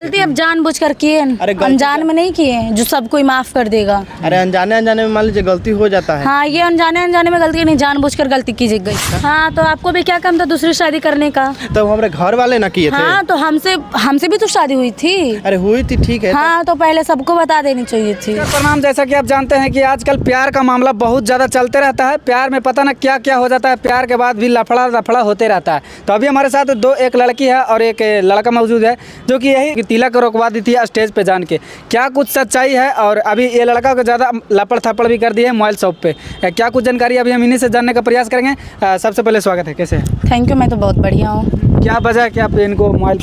गलती अब जानबूझकर किए, अनजान में नहीं किए जो सब कोई माफ कर देगा। अरे अनजाने में मान लीजिए गलती हो जाता है। हाँ, ये अनजाने में गलती नहीं, जानबूझकर गलती की गई। हाँ, तो आपको भी क्या काम था दूसरी शादी करने का? तो हमारे घर वाले ना किए थे। हाँ, तो हमसे भी तो शादी हुई थी। अरे हुई थी, ठीक है। हाँ, तो पहले सबको बता देनी चाहिए थी। प्रणाम। जैसा कि आप जानते हैं कि आजकल प्यार का मामला बहुत ज़्यादा चलते रहता है। प्यार में पता ना क्या क्या हो जाता है, प्यार के बाद भी लफड़ा होते रहता है। तो अभी हमारे साथ एक लड़की है और एक लड़का मौजूद है जो कि यही तिलक रोकवा दी थी स्टेज पे जान के। क्या कुछ सच्चाई है? और अभी ये लड़का को ज़्यादा लपड़ थप्पड़ भी कर दिए मोबाइल शॉप पे। क्या कुछ जानकारी अभी हम इन्हीं से जानने का प्रयास करेंगे। सबसे पहले स्वागत है, कैसे है? थैंक यू, मैं तो बहुत बढ़िया हूँ। क्या वजह है कि आप इनको मोबाइल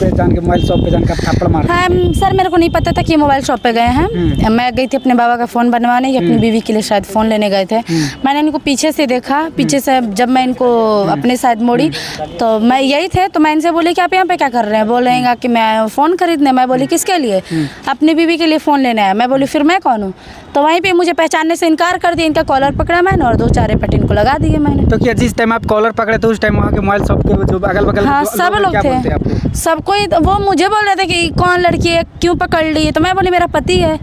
शॉप पे जानकर थप्पड़ मार? हाँ सर, मेरे को नहीं पता था कि ये मोबाइल शॉप पे गए हैं। मैं गई थी अपने बाबा का फ़ोन बनवाने, या अपनी बीवी के लिए शायद फ़ोन लेने गए थे। मैंने इनको पीछे से देखा, पीछे से जब मैं इनको अपने साइड मोड़ी तो मैं यही थे। तो मैं इनसे बोली कि आप यहाँ पे क्या कर रहे हैं? बोल रहे हैं कि मैं फ़ोन खरीदने। मैं बोली किसके लिए? अपनी बीवी के लिए फ़ोन लेना है। मैं बोली फिर मैं कौन हूँ? तो वहीं पे मुझे पहचानने से इनकार कर दिया। इनका कॉलर पकड़ा मैंने और 2-4 रेपट इनको लगा दिए मैंने। तो क्या जिस टाइम आप कॉलर पकड़े थे उस टाइम वहाँ के मोबाइल शॉप के जो अगल बगल हाँ सब लोग थे, सब कोई। वो मुझे बोल रहे थे कि कौन लड़की है, क्यों पकड़ ली? तो मैं बोली मेरा पति है,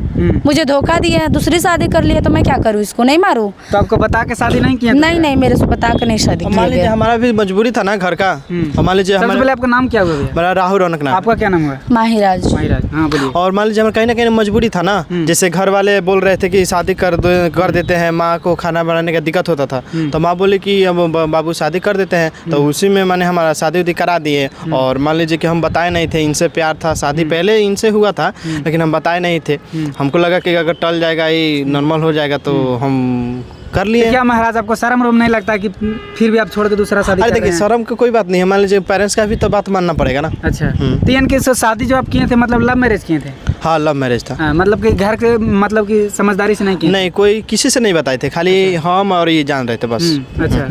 मुझे धोखा दिया है, दूसरी शादी कर ली है, तो मैं क्या करूँ? इसको नहीं मारूँ? तो आपको बता के शादी नहीं किया? नहीं, मेरे से बता के नहीं शादी की। मान लीजिए हमारा भी मजबूरी था ना घर का। मान लीजिए सबसे पहले आपका नाम क्या हुआ? मेरा राहुल रौनक नाम। आपका क्या नाम हुआ? माहिराज। हाँ बोलिए। और मान लीजिए हमें कहीं ना कहीं मजबूरी था ना, जैसे घर वाले बोल रहे थे कि शादी कर देते हैं। माँ को खाना बनाने का दिक्कत होता था, तो माँ बोली कि अब बाबू शादी कर देते हैं। तो उसी में मैंने हमारा शादी उदी करा दिए। और मान लीजिए कि हम बताए नहीं थे, इनसे प्यार था, शादी पहले इनसे हुआ था, लेकिन हम बताए नहीं थे। हमको लगा कि अगर टल जाएगा, ये नॉर्मल हो जाएगा, तो हम कर लिए। क्या महाराज आपको शर्म नहीं लगता कि फिर भी आप छोड़ के दूसरा शादी? अरे देखिए, शर्म की कोई बात नहीं है। मान लीजिए पेरेंट्स का भी तो बात मानना पड़ेगा ना। अच्छा, तो इनकी शादी जो आप किए थे मतलब लव मैरिज किए थे? हाँ, लव मैरिज था। मतलब कि घर के मतलब कि समझदारी से नहीं किए? नहीं, कोई किसी से नहीं बताए थे, खाली हम और ये जान रहे थे बस। अच्छा,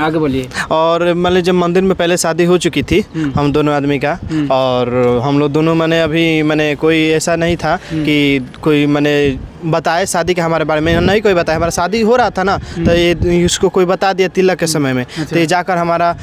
आगे बोलिए। और मान लीजिए मंदिर में पहले शादी हो चुकी थी हम दोनों आदमी का। और हम लोग दोनों मैंने कोई ऐसा नहीं था कि कोई मैंने बताए शादी के हमारे बारे में, नहीं कोई बताया। हमारा शादी हो रहा था ना, तो ये इसको कोई बता दिया तिलक के समय में। तो ये जाकर हमारा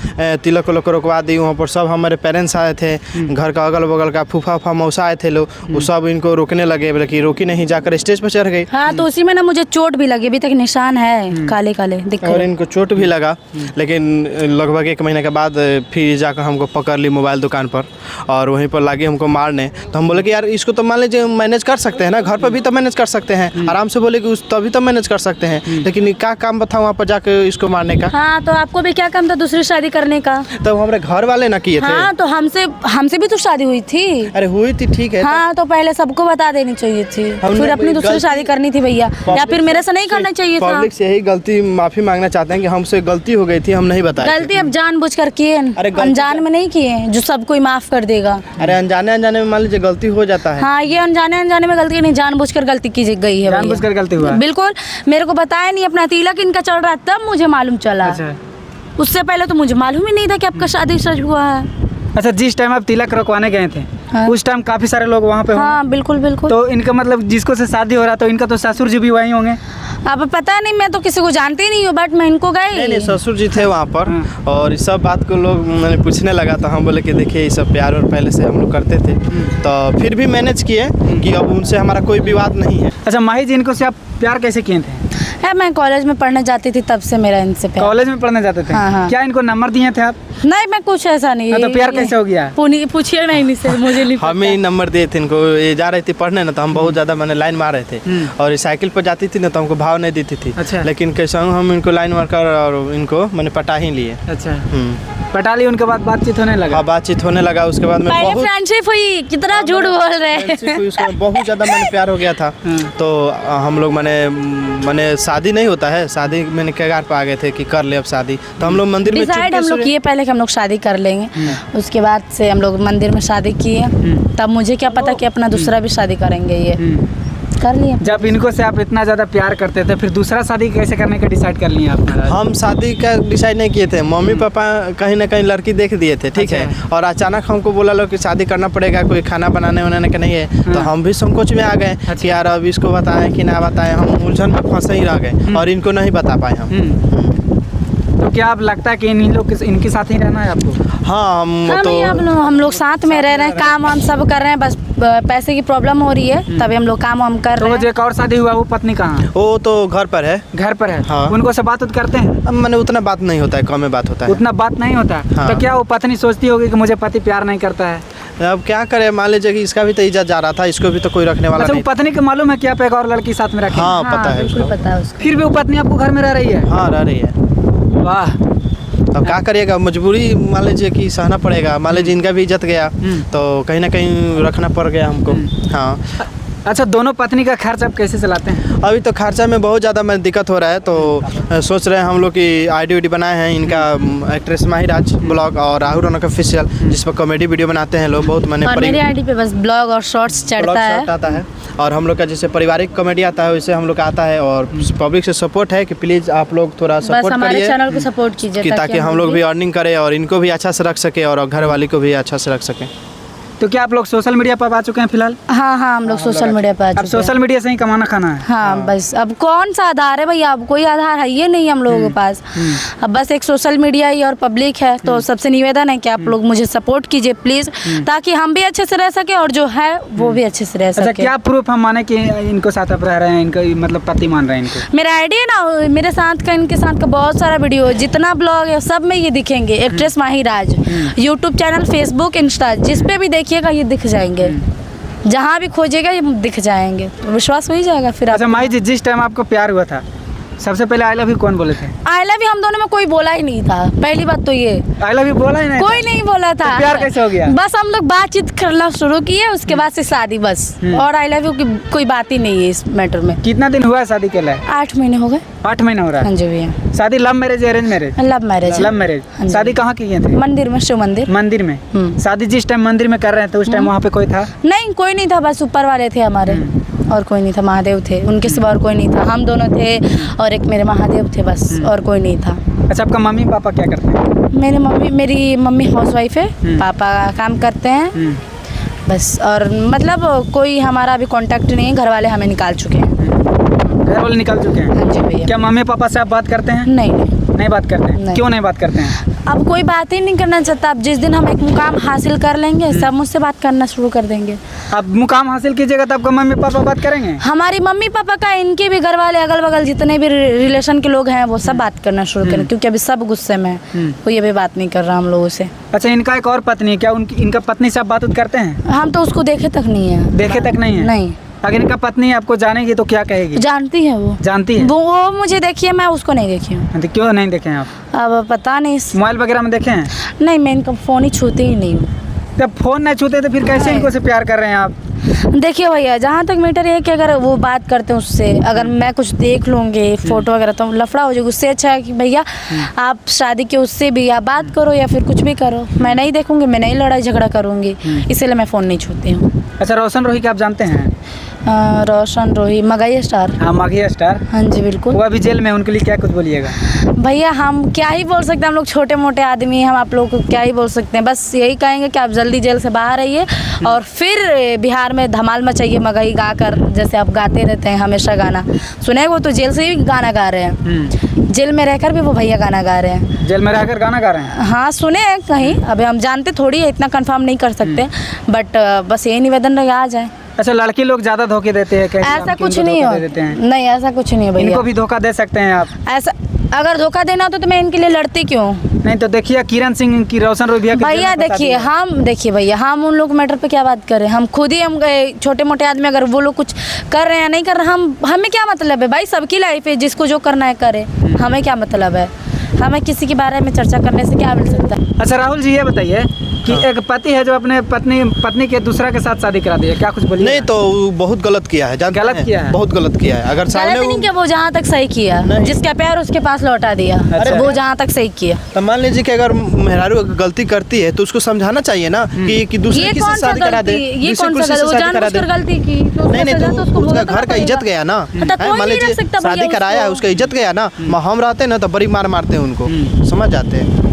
तिलक को रोकवा दी। वहाँ पर सब हमारे पेरेंट्स आए थे, घर का अगल बगल का फूफा मौसा आए थे लोग। वो सब इनको रोकने लगे, बोले कि रोकी नहीं, जाकर स्टेज पर चढ़ गई। हाँ, तो उसी में ना मुझे चोट भी लगी, अभी तक निशान है काले दिक्कत। और इनको चोट भी लगा, लेकिन लगभग 1 महीने के बाद फिर जाकर हमको पकड़ ली मोबाइल दुकान पर, और वहीं पर लगे हमको मारने। तो हम बोले कि यार इसको तो मान लीजिए मैनेज कर सकते हैं ना, घर पर भी तो मैनेज कर सकते हैं, आराम से बोले कि तभी तो मैनेज कर सकते हैं। लेकिन क्या काम बताऊँ वहाँ पर जाकर इसको मारने का? हाँ, तो आपको भी क्या काम था दूसरी शादी करने का? तो हमारे घर वाले ना किए थे। हाँ, तो हमसे भी तो शादी हुई थी। अरे हुई थी, ठीक है। हाँ, तो पहले सबको बता देनी चाहिए थी, फिर अपनी दूसरी शादी करनी थी भैया, या फिर मेरे से नहीं करना चाहिए था। पब्लिक से यही गलती माफी मांगना चाहते हैं कि हमसे गलती हो गई थी, हम नहीं बताए। गलती अब जानबूझकर किए, अनजान में नहीं किए जो सब कोई माफ कर देगा। अरे अनजाने में मान लीजिए गलती हो जाता है। हाँ, ये अनजाने में गलती नहीं, जानबूझकर गलती की गई है। जानबूझकर गलती हुआ? बिल्कुल, मेरे को बताया नहीं। अपना तिलक इनका चल रहा तब मुझे मालूम चला। अच्छा। उससे पहले तो मुझे मालूम ही नहीं था कि आपका शादी सच हुआ है। अच्छा, जिस टाइम आप तिलक रखवाने गए थे उस टाइम काफी सारे लोग वहाँ पे? हाँ बिल्कुल। तो इनका मतलब जिसको से शादी हो रहा तो इनका तो ससुर जी भी वहीं होंगे? अब पता नहीं, मैं तो किसी को जानती ही नहीं हूँ, बट मैं इनको गई। नहीं, ससुर जी थे वहाँ पर। और इस सब बात को लोग मैंने पूछने लगा, तो हम बोले कि देखिए ये सब प्यार और पहले से हम लोग करते थे, तो फिर भी मैनेज किए कि अब उनसे हमारा कोई विवाद नहीं है। अच्छा, माही जी इनको से आप प्यार कैसे किए थे? मैं कॉलेज में पढ़ने जाती थी, तब से मेरा इनसे प्यार। कॉलेज में पढ़ने जाते थे? हाँ। क्या इनको नंबर दिए थे आप? नहीं, मैं कुछ ऐसा नहीं। तो प्यार कैसे हो गया? पूछिए नहीं इनसे, मुझे नहीं हम ही नंबर दिए थे इनको। ये जा रही थी पढ़ने ना, तो हम बहुत ज़्यादा मैंने लाइन मार रहे थे, और साइकिल पर जाती थी ना, तो हमको भाव नहीं देती थी। अच्छा। लेकिन कैसा हम इनको लाइन मार कर और इनको मैंने पटा ही लिए। अच्छा, पटा ली। उनके बाद बातचीत होने लगा? हाँ, बातचीत होने लगा। उसके बाद में बहुत फ्रेंडशिप हुई। कितना झूठ बोल रहे हैं। उसके बहुत ज़्यादा मैंने प्यार हो गया था। तो हम लोग मैंने शादी नहीं होता है, शादी मैंने कगार पर आ गए थे कि कर ले अब शादी। तो हम लोग मंदिर में डिसाइड हम लोग किए पहले कि हम लोग शादी कर लेंगे। उसके बाद से हम लोग मंदिर में शादी किए। तब मुझे क्या पता कि अपना दूसरा भी शादी करेंगे, ये कर लिए। जब इनको से आप इतना ज़्यादा प्यार करते थे, फिर दूसरा शादी कैसे करने का डिसाइड कर लिए आप? हम शादी का डिसाइड नहीं किए थे। मम्मी पापा कहीं ना कहीं लड़की देख दिए थे, ठीक है। और अचानक हमको बोला लो कि शादी करना पड़ेगा, कोई खाना बनाने वाने का नहीं है। तो हम भी संकोच में आ गए कि यार अब इसको बताएं कि ना बताएं। हम उलझन में फंसे ही रह गए और इनको नहीं बता पाए हम। तो तो क्या आप लगता है कि इन लोग इनके साथ ही रहना है आपको? हाँ हम हाँ तो भैया, हम लोग साथ में रह रहे हैं, काम वाम सब कर रहे हैं, बस पैसे की प्रॉब्लम हो रही है तभी हम लोग काम वाम कर तो रहे वो हैं। जो एक और शादी हुआ वो पत्नी कहाँ है? वो तो घर पर है। घर पर है। हाँ। उनको से बात करते हैं? अब मैंने उतना बात नहीं होता है, कम में बात होता है। उतना बात नहीं होता। हाँ। तो क्या वो पत्नी सोचती होगी कि मुझे पति प्यार नहीं करता है? अब क्या करे, मान लीजिए कि इसका भी तो इज्जत जा रहा था, इसको भी तो कोई रखने वाला अच्छा, वो नहीं। पत्नी को मालूम है कि आप एक और लड़की साथ में रखे? हाँ पता है बिल्कुल उसको। पता है उसको। फिर भी वो पत्नी आपको घर में रह रही है? हाँ रह रही है। वाह। अब क्या करिएगा, मजबूरी मान लीजिए कि सहना पड़ेगा। मान लीजिए इनका भी इज्जत गया तो कहीं ना कहीं रखना पड़ गया हमको। हाँ। अच्छा, दोनों पत्नी का खर्च आप कैसे चलाते हैं? अभी तो खर्चा में बहुत ज़्यादा में दिक्कत हो रहा है, तो सोच रहे हैं हम लोग की आईडी बनाए हैं इनका, एक्ट्रेस माहिराज ब्लॉग और राहुल रौनक ऑफिशियल, जिस पर कॉमेडी वीडियो बनाते हैं लोग बहुत। मैंने और मेरी आईडी पे बस ब्लॉग और शॉर्ट्स चढ़ता है। आता है और हम लोग का जैसे पारिवारिक कॉमेडी आता है वैसे हम लोग का आता है। और पब्लिक से सपोर्ट है कि प्लीज़ आप लोग थोड़ा बस सपोर्ट हमारे करिए चैनल को सपोर्ट कीजिए कि ताकि हम लोग भी अर्निंग करें और इनको भी अच्छा से रख सके और घर वाली को भी अच्छा से रख सकें। तो क्या आप लोग सोशल मीडिया पर आ चुके हैं फिलहाल? हाँ, हम लोग सोशल मीडिया पे आ अब चुके हैं। सोशल मीडिया से ही कमाना खाना है? हाँ बस, अब कौन सा आधार है भैया, अब कोई आधार है ये नहीं हम लोगों के पास। अब बस एक सोशल मीडिया ही और पब्लिक है, तो सबसे निवेदन है कि आप लोग मुझे सपोर्ट कीजिए प्लीज़, ताकि हम भी अच्छे से रह सके और जो है वो भी अच्छे से रह अच्छा, सके। क्या प्रूफ हम माने कि इनको साथ आप रह रहे हैं, इनको मतलब पति मान रहे हैं इनको? मेरा आइडिया ना, मेरे साथ का इनके साथ का बहुत सारा वीडियो है, जितना ब्लॉग है सब में ये दिखेंगे। एक्ट्रेस माहिराज, यूट्यूब चैनल, फेसबुक, इंस्टा, जिस पे भी देखिएगा ये दिख जाएंगे, जहाँ भी खोजेगा ये दिख जाएंगे, तो विश्वास हो ही जाएगा फिर। अच्छा माही जी, जिस टाइम आपको प्यार हुआ था सबसे पहले आई लव यू कौन बोले थे? आई लव यू हम दोनों में कोई बोला ही नहीं था, पहली बात तो ये, आई लव यू बोला ही नहीं? कोई नहीं बोला था। तो प्यार कैसे हो गया? बस हम लोग बातचीत करना शुरू किए, उसके बाद से शादी बस। और आई लव यू की कोई बात ही नहीं है इस मैटर में। कितना दिन हुआ है शादी के लिए? 8 महीने हो गए। 8 महीने हो रहा हाँ है। जी भैया। शादी love marriage arrange marriage? Love marriage. Love marriage. हाँ जी। शादी कहाँ की थे? मंदिर में, शिव मंदिर। मंदिर में। शादी जिस टाइम मंदिर में कर रहे थे उस टाइम वहाँ पे कोई था? नहीं, कोई नहीं था, बस ऊपर वाले थे हमारे, और कोई नहीं था। महादेव थे, उनके सिवा और कोई नहीं था। हम दोनों थे और एक मेरे महादेव थे, बस और कोई नहीं था। अच्छा, आपका मम्मी पापा क्या करते हैं? मेरी मम्मी हाउसवाइफ है, पापा काम करते हैं बस। और मतलब कोई हमारा अभी कांटेक्ट नहीं है, घर वाले हमें निकाल चुके हैं। घर वाले निकाल चुके हैं? हाँ जी भैया। क्या मम्मी पापा से आप बात करते हैं? नहीं नहीं, नहीं बात करते हैं? नहीं। क्यों नहीं बात करते हैं? अब कोई बात ही नहीं करना चाहता। अब जिस दिन हम एक मुकाम हासिल कर लेंगे सब मुझसे बात करना शुरू कर देंगे। अब मुकाम हासिल कीजिएगा तो आपका मम्मी पापा बात करेंगे? हमारी मम्मी पापा का, इनके भी घर वाले, अगल बगल जितने भी रिलेशन के लोग हैं वो सब बात करना शुरू करें, क्योंकि अभी सब गुस्से में है, कोई अभी बात नहीं कर रहा हम लोगों से। अच्छा, इनका एक और पत्नी है, क्या इनका पत्नी से आप बात करते हैं? हम तो उसको देखे तक नहीं है। देखे तक नहीं है? नहीं। अगर इनका पत्नी आपको जानेगी तो क्या कहेगी? जानती है वो। जानती है? वो मुझे देखी है, मैं उसको नहीं देखी हूँ। तो क्यों नहीं देखे हैं आप? अब पता नहीं। मोबाइल वगैरह में देखे हैं? नहीं, मैं इनका फ़ोन ही छूती ही नहीं हूँ। जब फोन नहीं छूते तो फिर कैसे नहीं। इनको से प्यार कर रहे हैं आप? देखिए भैया, जहाँ तक मैटर ये है कि अगर वो बात करते हैं उससे, अगर मैं कुछ देख लूँगी फोटो वगैरह तो लफड़ा हो जाएगा। उससे अच्छा है कि भैया आप शादी के उससे भी या बात करो या फिर कुछ भी करो, मैं नहीं देखूँगी, मैं नहीं लड़ाई झगड़ा करूँगी, इसीलिए मैं फ़ोन नहीं छूती हूँ। अच्छा, रोशन रोही का आप जानते हैं? रोशन रोही, मगही स्टार। हाँ, माघिया स्टार। हाँ जी बिल्कुल। वो अभी जेल में, उनके लिए क्या कुछ बोलिएगा? भैया हम क्या ही बोल सकते हैं, हम लोग छोटे मोटे आदमी हैं, हम आप लोगों को क्या ही बोल सकते हैं। बस यही कहेंगे कि आप जल्दी जेल से बाहर आइए और फिर बिहार में धमाल मचाइए मगही गा कर, जैसे आप गाते रहते हैं हमेशा गाना। सुने वो तो जेल से ही गाना गा रहे हैं, जेल में रहकर भी वो भैया गाना गा रहे हैं। जेल में रहकर गाना गा रहे हैं? हाँ सुने हैं कहीं, अभी हम जानते थोड़ी है, इतना कंफर्म नहीं कर सकते, बट बस यही निवेदन रहे आ जाए। अच्छा, लड़की लोग ज्यादा धोखे देते हैं क्या? ऐसा कुछ नहीं हो, नहीं ऐसा कुछ नहीं है भैया। इनको भी धोखा दे सकते हैं आप? ऐसा अगर धोखा देना हो तो मैं इनके लिए लड़ती क्यों? नहीं तो देखिए किरण सिंह की, रोशन रोही भैया भैया देखिए भैया, हम उन लोग मैटर पे क्या बात करें? हम खुद ही, हम छोटे मोटे आदमी, अगर वो लोग कुछ कर रहे हैं या नहीं कर रहे, हमें क्या मतलब है भाई? सबकी लाइफ है, जिसको जो करना है करे, हमें क्या मतलब है? हमें किसी के बारे में चर्चा करने से क्या मिल सकता है? अच्छा राहुल जी, ये बताइए कि एक पति है जो अपने पत्नी के दूसरा के साथ शादी करा दी है, क्या कुछ बोलिए? नहीं तो वो बहुत गलत किया है, जानते गलत हैं? किया है? बहुत गलत किया है। अगर सामने गलत नहीं किया, वो जहाँ तक सही किया, नहीं। जिसका प्यार उसके पास लौटा दिया, अच्छा। वो जहाँ तक सही किया। तो मान लीजिए कि अगर मेहरारू गलती करती है तो उसको समझाना चाहिए ना कि दूसरे ये की कौन से सा शादी करा दे, गलती? ये दूसरे कौन पुरुष सा से गलती? वो शादी करा दे। जानबूझकर गलती की तो नहीं उसका तो सजा तो उसको उसका भुगतना घर का पड़ेगा। इज्जत गया ना। तो कोई मान नहीं लीजिए रख सकता भैया शादी कराया है, उसको। उसका इज्जत गया ना। हम रहते ना तो बड़ी मार मारते हैं उनको, समझ जाते हैं।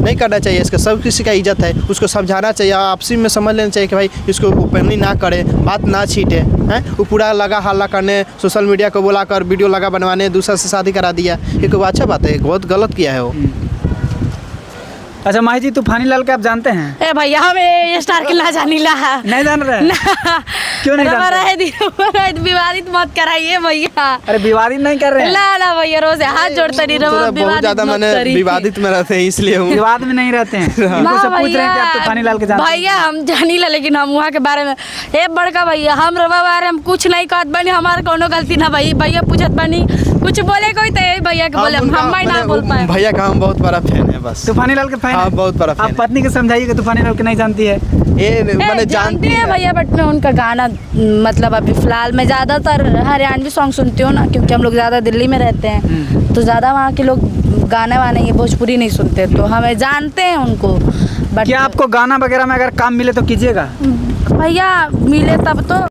नहीं करना चाहिए। इसका सब किसी का इज्जत है, उसको समझाना चाहिए, आपसी में समझ लेना चाहिए कि भाई इसको ओपनली ना करे, बात ना छीटे हैं। वो पूरा लगा हल्ला करने, सोशल मीडिया को बुलाकर वीडियो लगा बनवाने, दूसरा से शादी करा दिया, ये कोई अच्छा बात है? बहुत गलत किया है वो। अच्छा माही जी, तूफानी लाल के आप जानते हैं? ए भैया हमें स्टार किला जानीला नहीं जान रहे हैं? क्यों नहीं जानते? विवादित मत कराइए भैया। अरे विवादित नहीं कर रहे हैं? ला ला भैया, रोज हाथ जोड़ते नहीं रहो, बहुत ज्यादा मैंने विवादित में रहते हैं इसलिए हूँ। विवाद में नहीं रहते हैं। इनको से पूछ रहे हैं कि आप तूफानी लाल के जानते हैं? भैया हम जानीला, लेकिन हम वहाँ के बारे में ए बड़का भैया हम रवा बारे हम कुछ नहीं कहत बनी, हमार कोनो गलती ना भाई। भैया पूछत बनी कुछ बोले कोई तो भैया के बोले, हम ना बोल पाए। भैया का हम बहुत बड़ा फैन है बस। तूफानी लाल के फैन? हाँ, बहुत बड़ा फैन। आप पत्नी को समझाइए कि तूफानी लाल के नहीं जानती है। ये मैंने जानती है भैया, बट मैं उनका गाना मतलब अभी फिलहाल मैं ज़्यादातर हरियाणवी सॉन्ग सुनती हूँ ना, क्योंकि हम लोग ज़्यादा दिल्ली में रहते हैं, तो ज़्यादा वहाँ के लोग गाने वाने ये भोजपुरी नहीं सुनते, तो हमें जानते हैं उनको। बट क्या आपको गाना वगैरह में अगर काम मिले तो कीजिएगा? भैया मिले तब तो